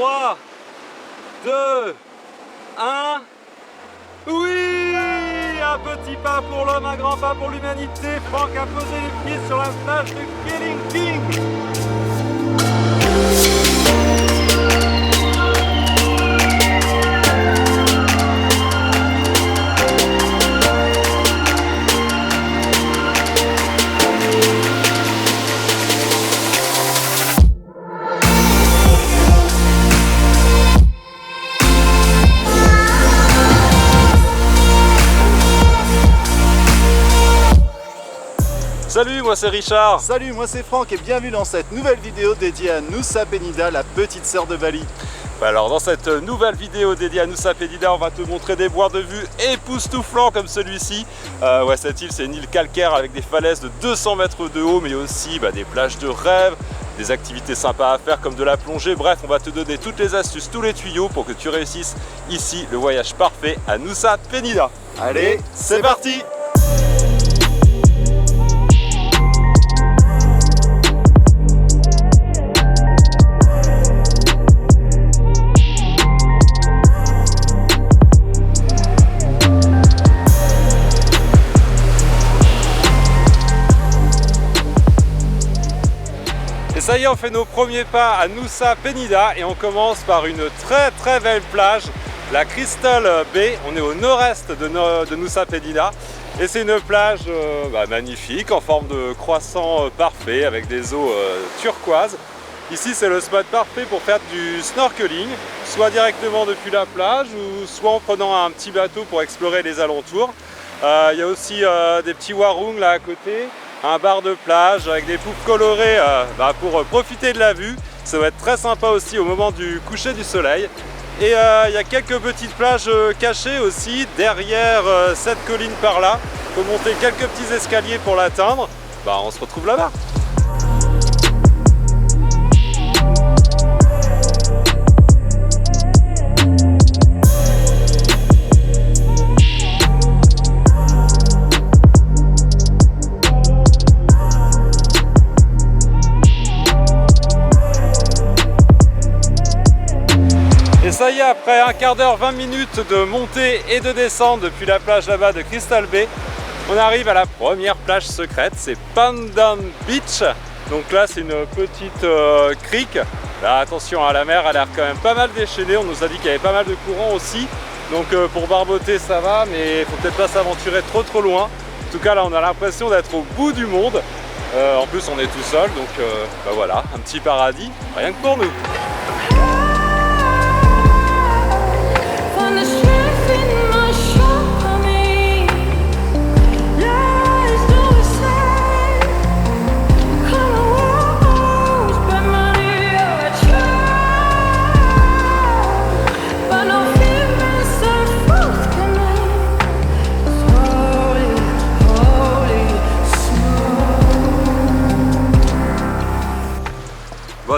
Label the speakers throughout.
Speaker 1: 3, 2, 1. Oui! Un petit pas pour l'homme, un grand pas pour l'humanité. Franck a posé les pieds sur la plage de Keeling King. Salut, moi c'est Richard.
Speaker 2: Salut, moi c'est Franck et bienvenue dans cette nouvelle vidéo dédiée à Nusa Penida, la petite sœur de Bali.
Speaker 1: Alors dans cette nouvelle vidéo dédiée à Nusa Penida, on va te montrer des points de vue époustouflants comme celui-ci. Ouais, cette île, c'est une île calcaire avec des falaises de 200 mètres de haut, mais aussi des plages de rêve, des activités sympas à faire comme de la plongée. Bref, on va te donner toutes les astuces, tous les tuyaux pour que tu réussisses ici le voyage parfait à Nusa Penida.
Speaker 2: Allez, c'est parti!
Speaker 1: Et ça y est, on fait nos premiers pas à Nusa Penida et on commence par une très belle plage, la Crystal Bay. On est au nord-est de Nusa Penida et c'est une plage magnifique en forme de croissant parfait avec des eaux turquoises. Ici c'est le spot parfait pour faire du snorkeling, soit directement depuis la plage ou soit en prenant un petit bateau pour explorer les alentours. Il y a aussi des petits warung là à côté. Un bar de plage avec des poufs colorées pour profiter de la vue. Ça va être très sympa aussi au moment du coucher du soleil. Et il y a quelques petites plages cachées aussi derrière cette colline par là. Il faut monter quelques petits escaliers pour l'atteindre. On se retrouve là-bas. Et ça y est, après un quart d'heure, 20 minutes de montée et de descente depuis la plage là-bas de Crystal Bay, on arrive à la première plage secrète, c'est Pandan Beach. Donc là c'est une petite crique. Là attention, la mer a l'air quand même pas mal déchaînée, on nous a dit qu'il y avait pas mal de courant aussi. Donc pour barboter ça va, mais il faut peut-être pas s'aventurer trop loin. En tout cas là on a l'impression d'être au bout du monde. En plus on est tout seul, donc voilà, un petit paradis, rien que pour nous.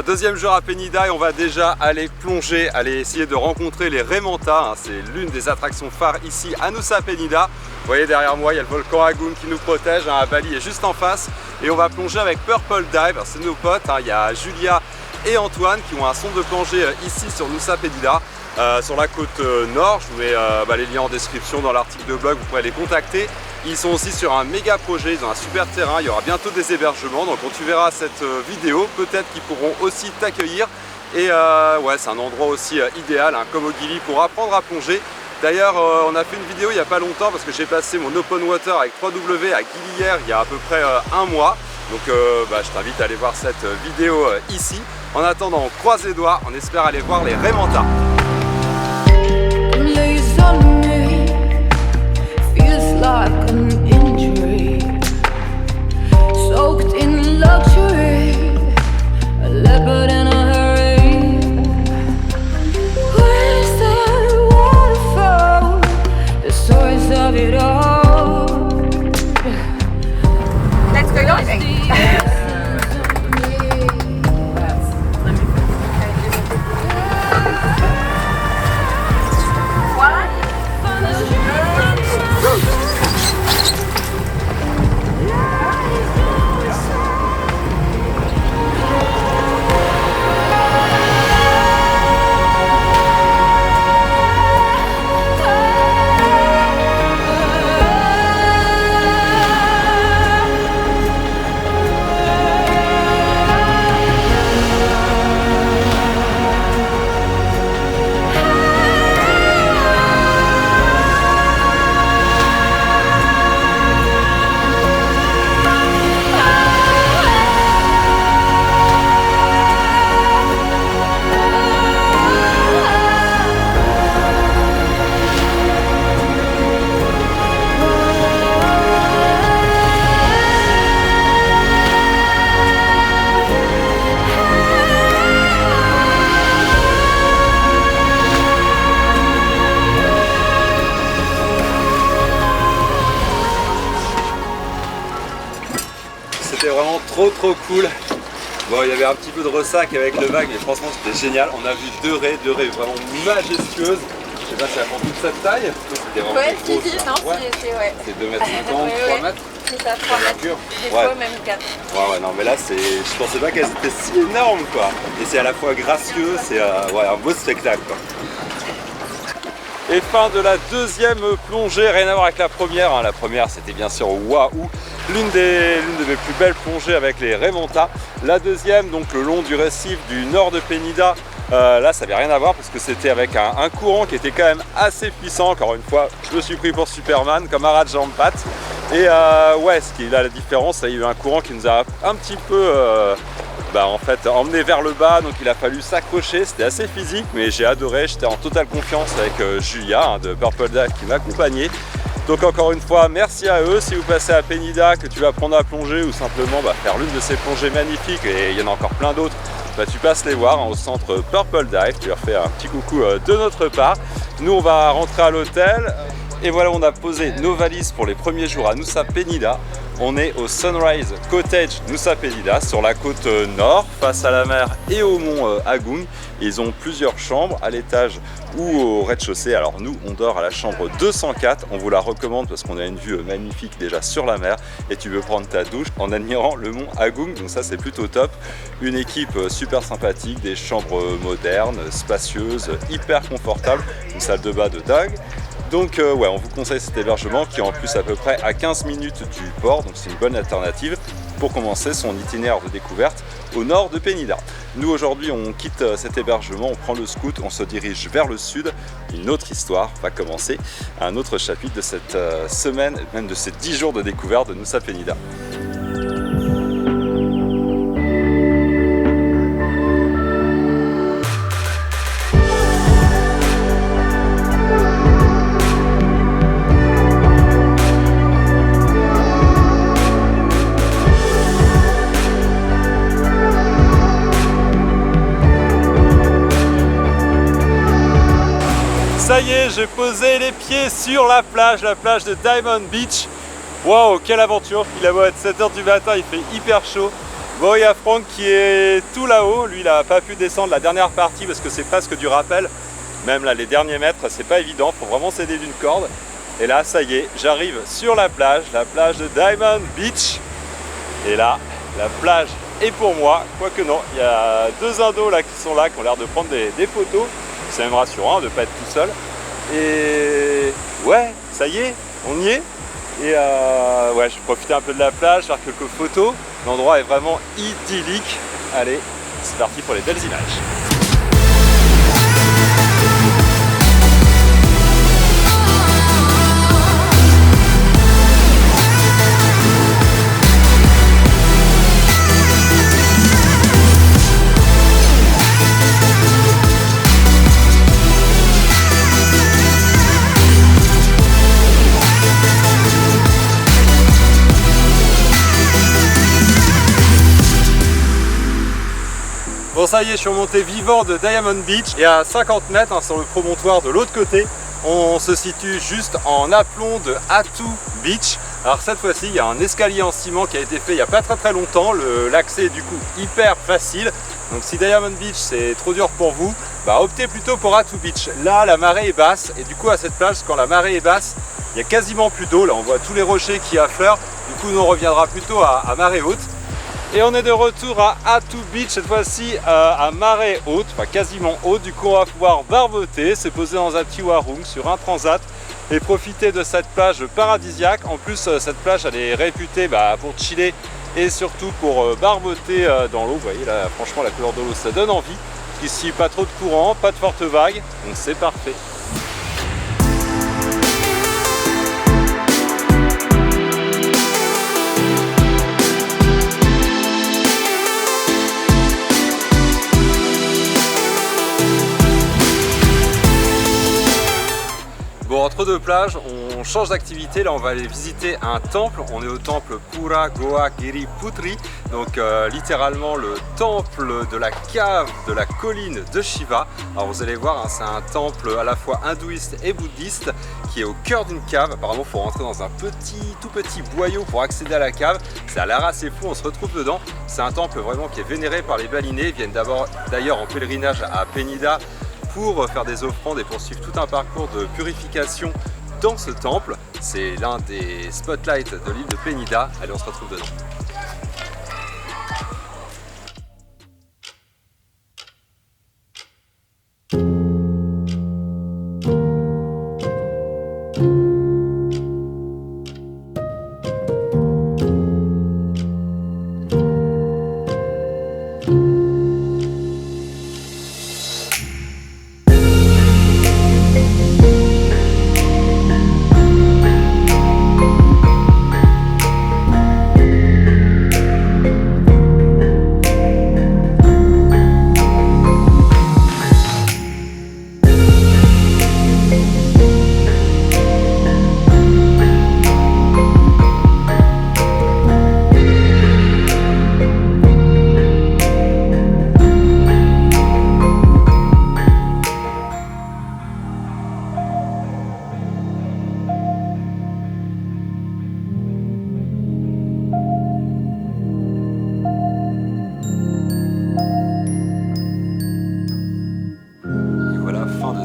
Speaker 1: Deuxième jour à Penida et on va déjà aller plonger, aller essayer de rencontrer les Raies Manta. C'est l'une des attractions phares ici à Nusa Penida. Vous voyez derrière moi, il y a le volcan Agung qui nous protège, Bali est juste en face. Et on va plonger avec Purple Dive, c'est nos potes, il y a Julia et Antoine qui ont un centre de plongée ici sur Nusa Penida. Sur la côte nord, je vous mets les liens en description dans l'article de blog, vous pourrez les contacter. Ils sont aussi sur un méga projet, ils ont un super terrain, il y aura bientôt des hébergements, donc quand tu verras cette vidéo, peut-être qu'ils pourront aussi t'accueillir. Et ouais, c'est un endroit aussi idéal, comme au Gili, pour apprendre à plonger. D'ailleurs, on a fait une vidéo il n'y a pas longtemps parce que j'ai passé mon open water avec 3W à Gili il y a à peu près un mois. Donc je t'invite à aller voir cette vidéo ici. En attendant, on croise les doigts, on espère aller voir les Raies Manta.
Speaker 3: Like an injury, soaked in luxury, a leopard in a hurry. Where's that waterfall, the source of it all? Let's go diving.
Speaker 1: trop cool. Bon, il y avait un petit peu de ressac avec le vague, mais franchement c'était génial. On a vu deux raies vraiment majestueuses. Je sais pas si elles font toute cette taille.
Speaker 4: Ouais, si, non, ouais.
Speaker 1: C'est 2 mètres 50, 3 mètres.
Speaker 4: C'est ça, 3 mètres. Des fois même 4.
Speaker 1: Ouais, non, mais là, je pensais pas qu'elles étaient si énormes, quoi. Et c'est à la fois gracieux, c'est un beau spectacle, quoi. Et fin de la deuxième plongée, rien à voir avec la première. Hein. La première, c'était bien sûr Wahoo, l'une de mes plus belles plongées avec les Raimentas. La deuxième, donc le long du récif du nord de Penida. Là, ça n'avait rien à voir parce que c'était avec un courant qui était quand même assez puissant. Encore une fois, je me suis pris pour Superman, comme un rat de jambe-patte. Et ouais, ce qui est là la différence, il y a eu un courant qui nous a un petit peu en fait emmené vers le bas, donc il a fallu s'accrocher. C'était assez physique, mais j'ai adoré. J'étais en totale confiance avec Julia de Purple Dive qui m'accompagnait. Donc encore une fois, merci à eux. Si vous passez à Penida, que tu vas apprendre à plonger ou simplement faire l'une de ces plongées magnifiques, et il y en a encore plein d'autres, tu passes les voir au centre Purple Dive. Tu leur fais un petit coucou de notre part. Nous, on va rentrer à l'hôtel. Et voilà, on a posé nos valises pour les premiers jours à Nusa Penida. On est au Sunrise Cottage Nusa Penida, sur la côte nord, face à la mer et au mont Agung. Ils ont plusieurs chambres à l'étage ou au rez-de-chaussée. Alors nous, on dort à la chambre 204. On vous la recommande parce qu'on a une vue magnifique déjà sur la mer. Et tu veux prendre ta douche en admirant le mont Agung. Donc ça, c'est plutôt top. Une équipe super sympathique, des chambres modernes, spacieuses, hyper confortables. Une salle de bain de dingue. Donc ouais, on vous conseille cet hébergement qui est en plus à peu près à 15 minutes du port, donc c'est une bonne alternative pour commencer son itinéraire de découverte au nord de Penida. Nous aujourd'hui on quitte cet hébergement, on prend le scoot, on se dirige vers le sud. Une autre histoire va commencer, un autre chapitre de cette semaine, même de ces 10 jours de découverte de Nusa Penida. Ça y est, j'ai posé les pieds sur la plage de Diamond Beach. Waouh, quelle aventure! Il a beau être 7 h du matin, il fait hyper chaud. Bon, il y a Franck qui est tout là-haut. Lui, il n'a pas pu descendre la dernière partie parce que c'est presque du rappel. Même là, les derniers mètres, c'est pas évident. Il faut vraiment s'aider d'une corde. Et là, ça y est, j'arrive sur la plage de Diamond Beach. Et là, la plage est pour moi. Quoique non, il y a deux indos là qui sont là, qui ont l'air de prendre des photos. C'est même rassurant de ne pas être tout seul. Et ouais, ça y est, on y est. Et ouais, je vais profiter un peu de la plage, faire quelques photos. L'endroit est vraiment idyllique. Allez, c'est parti pour les belles images. Bon, ça y est, je suis remonté vivant de Diamond Beach et à 50 mètres sur le promontoire de l'autre côté, on se situe juste en aplomb de Attu Beach. Alors cette fois-ci, il y a un escalier en ciment qui a été fait il n'y a pas très longtemps. L'accès est du coup hyper facile. Donc si Diamond Beach c'est trop dur pour vous, optez plutôt pour Attu Beach. Là, la marée est basse et du coup à cette plage, quand la marée est basse, il n'y a quasiment plus d'eau. Là, on voit tous les rochers qui affleurent. Du coup, nous on reviendra plutôt à marée haute. Et on est de retour à Attu Beach, cette fois-ci à marée haute, enfin quasiment haute. Du coup, on va pouvoir barboter, se poser dans un petit warung sur un transat et profiter de cette plage paradisiaque. En plus, cette plage, elle est réputée pour chiller et surtout pour barboter dans l'eau. Vous voyez là, franchement, la couleur de l'eau, ça donne envie. Ici, pas trop de courant, pas de fortes vagues, donc c'est parfait. Bon, entre deux plages, on change d'activité. Là, on va aller visiter un temple. On est au temple Pura Goa Giri Putri, donc littéralement le temple de la cave de la colline de Shiva. Alors vous allez voir, hein, c'est un temple à la fois hindouiste et bouddhiste qui est au cœur d'une cave. Apparemment, il faut rentrer dans un tout petit boyau pour accéder à la cave. Ça a l'air assez fou, on se retrouve dedans. C'est un temple vraiment qui est vénéré par les balinés. Ils viennent d'ailleurs en pèlerinage à Penida pour faire des offrandes et poursuivre tout un parcours de purification dans ce temple. C'est l'un des spotlights de l'île de Penida. Allez, on se retrouve dedans.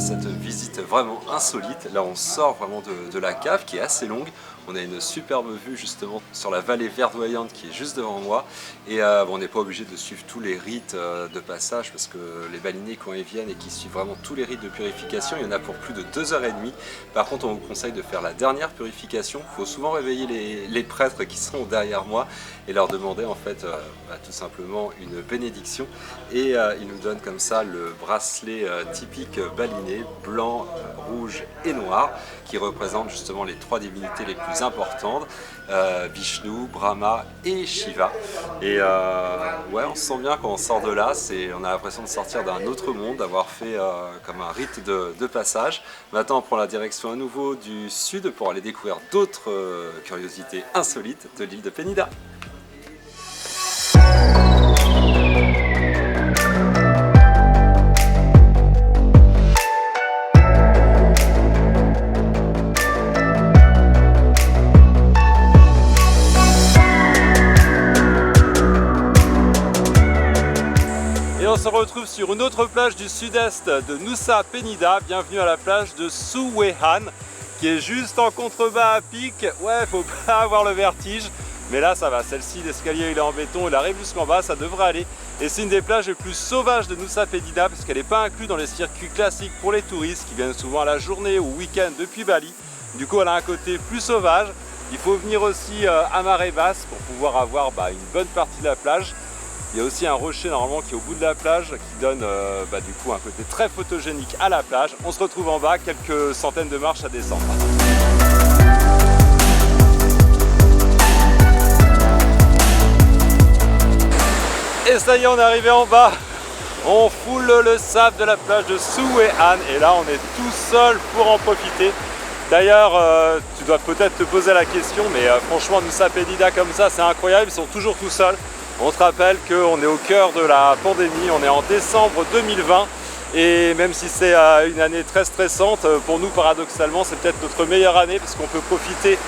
Speaker 1: Cette visite vraiment insolite. Là on sort vraiment de la cave qui est assez longue. On a une superbe vue justement sur la vallée verdoyante qui est juste devant moi. Et bon, on n'est pas obligé de suivre tous les rites de passage parce que les balinés quand ils viennent et qui suivent vraiment tous les rites de purification, il y en a pour plus de 2h30. Par contre on vous conseille de faire la dernière purification. Il faut souvent réveiller les prêtres qui seront derrière moi et leur demander en fait tout simplement une bénédiction. Et ils nous donnent comme ça le bracelet typique baliné, blanc, rouge et noir, qui représente justement les 3 divinités les plus importantes, Vishnu, Brahma et Shiva. Et ouais, on se sent bien quand on sort de là, on a l'impression de sortir d'un autre monde, d'avoir fait comme un rite de passage. Maintenant on prend la direction à nouveau du sud pour aller découvrir d'autres curiosités insolites de l'île de Penida. On se retrouve sur une autre plage du sud-est de Nusa Penida. Bienvenue à la plage de Suwehan qui est juste en contrebas à pic. Ouais, faut pas avoir le vertige, mais là ça va. Celle-ci, l'escalier il est en béton, il arrive jusqu'en bas, ça devrait aller. Et c'est une des plages les plus sauvages de Nusa Penida parce qu'elle n'est pas inclue dans les circuits classiques pour les touristes qui viennent souvent à la journée ou au week-end depuis Bali. Du coup, elle a un côté plus sauvage. Il faut venir aussi à marée basse pour pouvoir avoir une bonne partie de la plage. Il y a aussi un rocher normalement qui est au bout de la plage qui donne du coup un côté très photogénique à la plage. On se retrouve en bas, quelques centaines de marches à descendre. Et ça y est, on est arrivé en bas. On foule le sable de la plage de Suwehan et là on est tout seul pour en profiter. D'ailleurs, tu dois peut-être te poser la question, mais franchement Nusa Penida comme ça c'est incroyable, ils sont toujours tout seuls. On se rappelle qu'on est au cœur de la pandémie, on est en décembre 2020 et même si c'est une année très stressante, pour nous paradoxalement c'est peut-être notre meilleure année parce qu'on peut profiter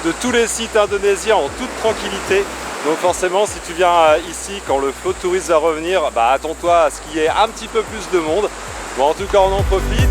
Speaker 1: de tous les sites indonésiens en toute tranquillité. Donc forcément si tu viens ici quand le flot de touristes va revenir, attends-toi à ce qu'il y ait un petit peu plus de monde. Bon, en tout cas on en profite.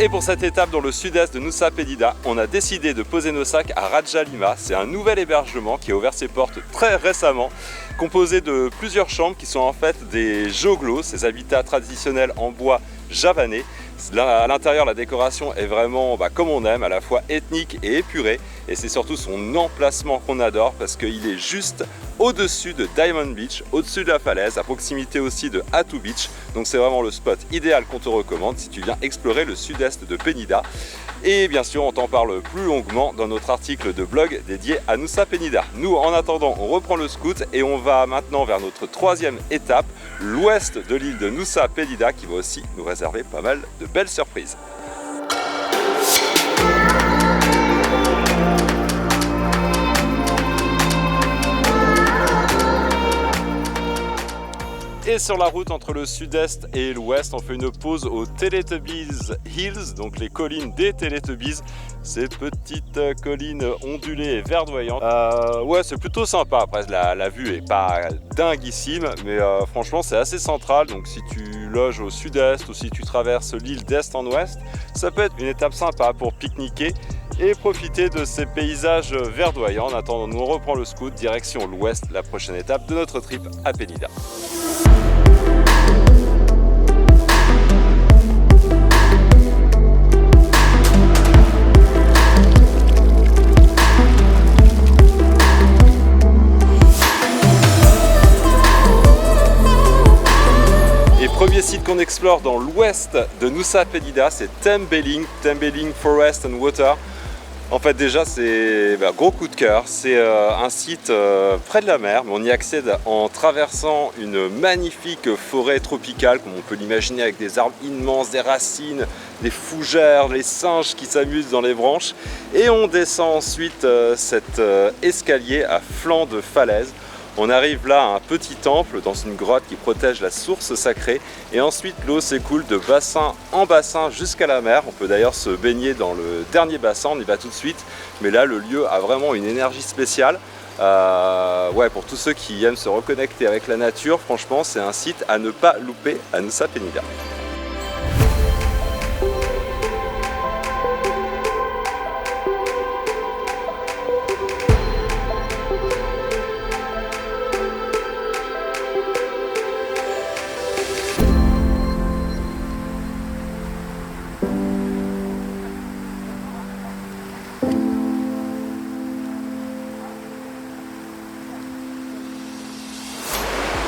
Speaker 1: Et pour cette étape dans le sud-est de Nusa Penida, on a décidé de poser nos sacs à Raja Lima. C'est un nouvel hébergement qui a ouvert ses portes très récemment, composé de plusieurs chambres qui sont en fait des joglos, ces habitats traditionnels en bois javanais. Là, à l'intérieur, la décoration est vraiment comme on aime, à la fois ethnique et épurée. et c'est surtout son emplacement qu'on adore parce qu'il est juste au-dessus de Diamond Beach, au-dessus de la falaise, à proximité aussi de Attu Beach. Donc c'est vraiment le spot idéal qu'on te recommande si tu viens explorer le sud-est de Penida. Et bien sûr, on t'en parle plus longuement dans notre article de blog dédié à Nusa Penida. Nous, en attendant, on reprend le scoot et on va maintenant vers notre troisième étape, l'ouest de l'île de Nusa Penida, qui va aussi nous réserver pas mal de belles surprises. Et sur la route entre le sud-est et l'ouest, on fait une pause aux Teletubbies Hills, donc les collines des Teletubbies, ces petites collines ondulées et verdoyantes. Ouais, c'est plutôt sympa. Après, la vue est pas dinguissime, mais franchement, c'est assez central. Donc, si tu loges au sud-est ou si tu traverses l'île d'est en ouest, ça peut être une étape sympa pour pique-niquer et profiter de ces paysages verdoyants. En attendant, nous on reprend le scoot direction l'ouest, la prochaine étape de notre trip à Penida. Et premier site qu'on explore dans l'ouest de Nusa Penida, c'est Tembeling Forest and Water. En fait déjà c'est gros coup de cœur, c'est un site près de la mer, mais on y accède en traversant une magnifique forêt tropicale comme on peut l'imaginer avec des arbres immenses, des racines, des fougères, les singes qui s'amusent dans les branches, et on descend ensuite cet escalier à flanc de falaise. On arrive là à un petit temple dans une grotte qui protège la source sacrée et ensuite l'eau s'écoule de bassin en bassin jusqu'à la mer. On peut d'ailleurs se baigner dans le dernier bassin, on y va tout de suite, mais là le lieu a vraiment une énergie spéciale. Ouais, pour tous ceux qui aiment se reconnecter avec la nature, franchement c'est un site à ne pas louper à Nusa Penida.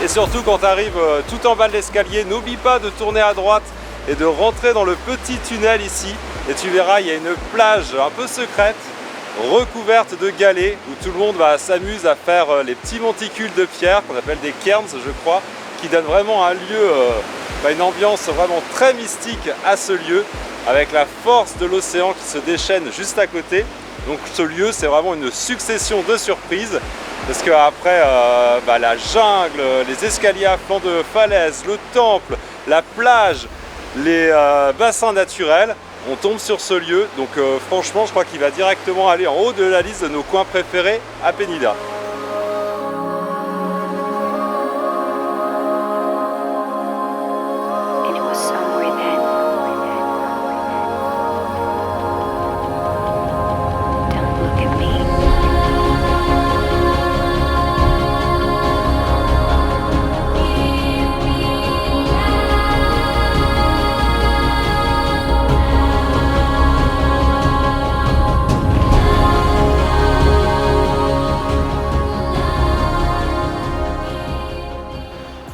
Speaker 1: Et surtout quand tu arrives tout en bas de l'escalier, n'oublie pas de tourner à droite et de rentrer dans le petit tunnel ici. Et tu verras, il y a une plage un peu secrète, recouverte de galets, où tout le monde s'amuse à faire les petits monticules de pierre qu'on appelle des cairns, je crois, qui donnent vraiment un lieu, une ambiance vraiment très mystique à ce lieu, avec la force de l'océan qui se déchaîne juste à côté. Donc ce lieu, c'est vraiment une succession de surprises. Parce qu'après, la jungle, les escaliers à flanc de falaise, le temple, la plage, les bassins naturels, on tombe sur ce lieu. Donc franchement, je crois qu'il va directement aller en haut de la liste de nos coins préférés à Penida.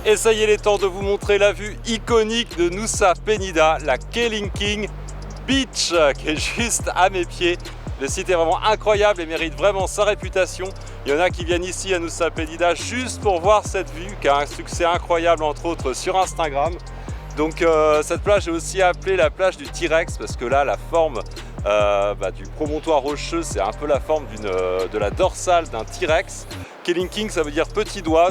Speaker 1: Et ça y est, il est temps de vous montrer la vue iconique de Nusa Penida, la Kelinking Beach, qui est juste à mes pieds. Le site est vraiment incroyable et mérite vraiment sa réputation. Il y en a qui viennent ici à Nusa Penida juste pour voir cette vue, qui a un succès incroyable entre autres sur Instagram. Donc cette plage est aussi appelée la plage du T-Rex parce que là la forme du promontoire rocheux, c'est un peu la forme de la dorsale d'un T-Rex. Kelinking, ça veut dire petit doigt.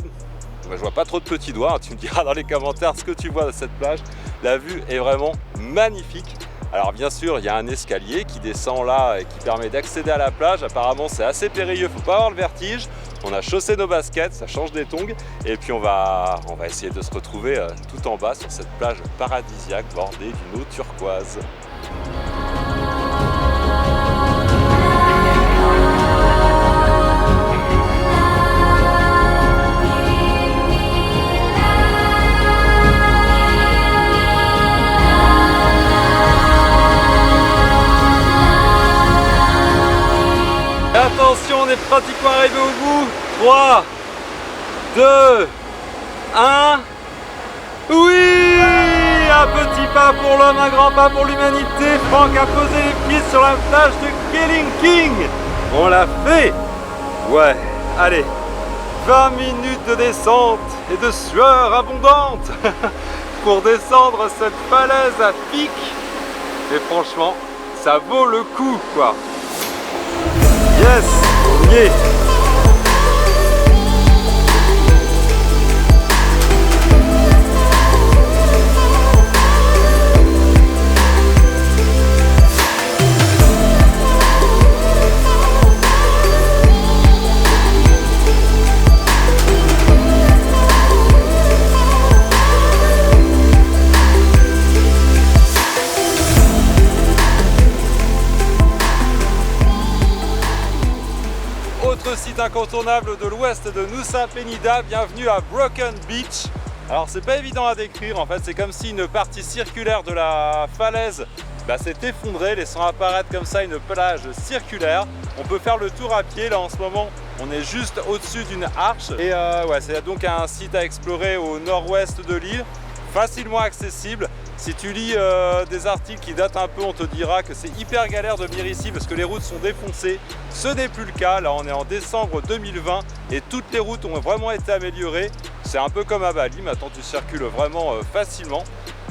Speaker 1: Je vois pas trop de petits doigts, tu me diras dans les commentaires ce que tu vois de cette plage. La vue est vraiment magnifique. Alors bien sûr, il y a un escalier qui descend là et qui permet d'accéder à la plage. Apparemment, c'est assez périlleux, faut pas avoir le vertige. On a chaussé nos baskets, ça change des tongs. Et puis on va essayer de se retrouver tout en bas sur cette plage paradisiaque bordée d'une eau turquoise. on est pratiquement arrivé au bout. 3, 2, 1. Oui! Un petit pas pour l'homme, un grand pas pour l'humanité. Franck a posé les pieds sur la plage de Killing King. On l'a fait. Ouais, allez. 20 minutes de descente et de sueur abondante pour descendre cette falaise à pic. Et franchement, ça vaut le coup, quoi. Yes, on y est. Site incontournable de l'ouest de Nusa Penida, bienvenue à Broken Beach. Alors c'est pas évident à décrire, en fait c'est comme si une partie circulaire de la falaise s'est effondrée, laissant apparaître comme ça une plage circulaire. On peut faire le tour à pied, là en ce moment on est juste au-dessus d'une arche. Et ouais, c'est donc un site à explorer au nord-ouest de l'île, facilement accessible. Si tu lis des articles qui datent un peu, on te dira que c'est hyper galère de venir ici parce que les routes sont défoncées. Ce n'est plus le cas, là on est en décembre 2020 et toutes les routes ont vraiment été améliorées. C'est un peu comme à Bali, maintenant tu circules vraiment facilement.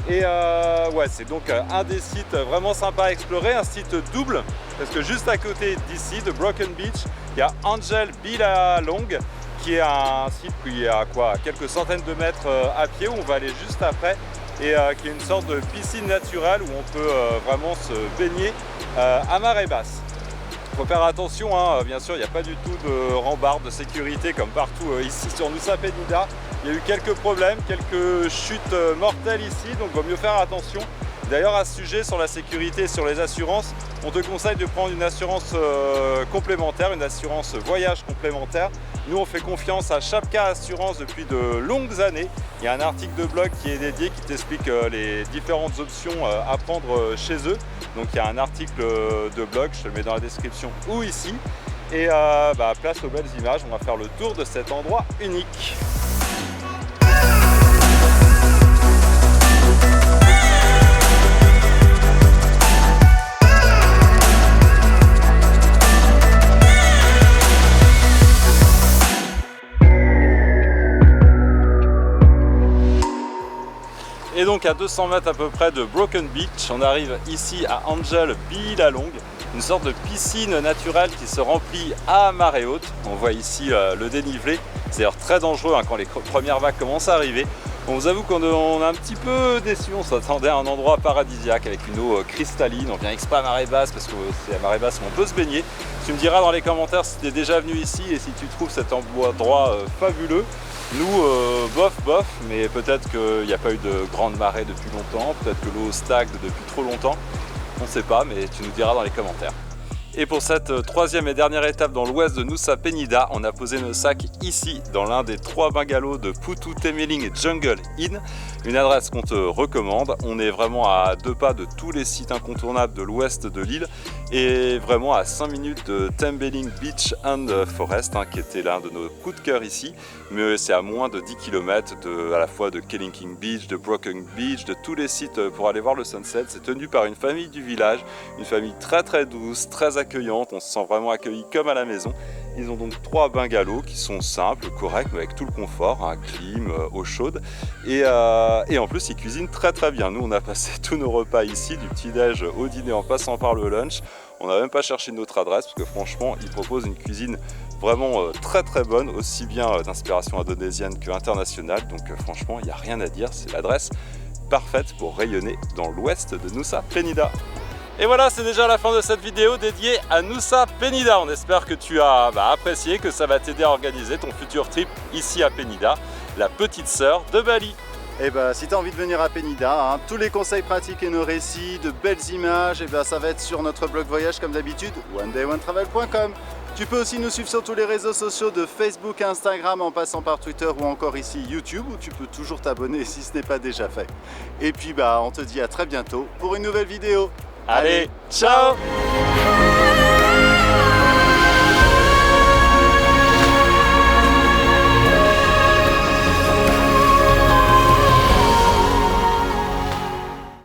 Speaker 1: Et ouais, c'est donc un des sites vraiment sympas à explorer, un site double, parce que juste à côté d'ici, de Broken Beach, il y a Angel Bilalong, qui est un site qui est à quelques centaines de mètres à pied, où on va aller juste après, et qui est une sorte de piscine naturelle où on peut vraiment se baigner à marée basse. Il faut faire attention, hein, bien sûr, il n'y a pas du tout de rambarde de sécurité comme partout ici sur Nusa Penida. Il y a eu quelques problèmes, quelques chutes mortelles ici, donc il vaut mieux faire attention. D'ailleurs, à ce sujet, sur la sécurité et sur les assurances, on te conseille de prendre une assurance complémentaire, une assurance voyage complémentaire. Nous, on fait confiance à Chapka Assurance depuis de longues années. Il y a un article de blog qui est dédié, qui t'explique les différentes options à prendre chez eux. Donc, il y a un article de blog, je te le mets dans la description ou ici. Et place aux belles images, on va faire le tour de cet endroit unique. Et donc à 200 mètres à peu près de Broken Beach, on arrive ici à Angel Bilalong, une sorte de piscine naturelle qui se remplit à marée haute. On voit ici le dénivelé, c'est d'ailleurs très dangereux quand les premières vagues commencent à arriver. On vous avoue qu'on est un petit peu déçus, on s'attendait à un endroit paradisiaque avec une eau cristalline. On vient exprès à marée basse parce que c'est à marée basse où on peut se baigner. Tu me diras dans les commentaires si tu es déjà venu ici et si tu trouves cet endroit fabuleux. Nous, bof, mais peut-être qu'il n'y a pas eu de grande marée depuis longtemps, peut-être que l'eau stagne depuis trop longtemps, on ne sait pas, mais tu nous diras dans les commentaires. Et pour cette troisième et dernière étape dans l'ouest de Nusa Penida, on a posé nos sacs ici, dans l'un des 3 bungalows de Putu Temeling Jungle Inn, une adresse qu'on te recommande. On est vraiment à 2 pas de tous les sites incontournables de l'ouest de l'île et vraiment à 5 minutes de Tembeling Beach and Forest, qui était l'un de nos coups de cœur ici, mais c'est à moins de 10 km à la fois de Killing King Beach, de Broken Beach, de tous les sites pour aller voir le sunset. C'est tenu par une famille du village, une famille très très douce, très accueillante, on se sent vraiment accueilli comme à la maison. Ils ont donc 3 bungalows qui sont simples, corrects, mais avec tout le confort, clim, eau chaude. Et en plus, ils cuisinent très très bien. Nous, on a passé tous nos repas ici, du petit-déj au dîner en passant par le lunch. On n'a même pas cherché notre adresse parce que franchement, ils proposent une cuisine vraiment très très bonne, aussi bien d'inspiration indonésienne que internationale. Donc franchement, il n'y a rien à dire, c'est l'adresse parfaite pour rayonner dans l'ouest de Nusa Penida. Et voilà, c'est déjà la fin de cette vidéo dédiée à Nusa Penida. On espère que tu as apprécié, que ça va t'aider à organiser ton futur trip ici à Penida, la petite sœur de Bali.
Speaker 2: Et si tu as envie de venir à Penida, tous les conseils pratiques et nos récits, de belles images, ça va être sur notre blog voyage comme d'habitude, onedayOneTravel.com. Tu peux aussi nous suivre sur tous les réseaux sociaux de Facebook, Instagram, en passant par Twitter ou encore ici YouTube, où tu peux toujours t'abonner si ce n'est pas déjà fait. Et puis on te dit à très bientôt pour une nouvelle vidéo.
Speaker 1: Allez, ciao!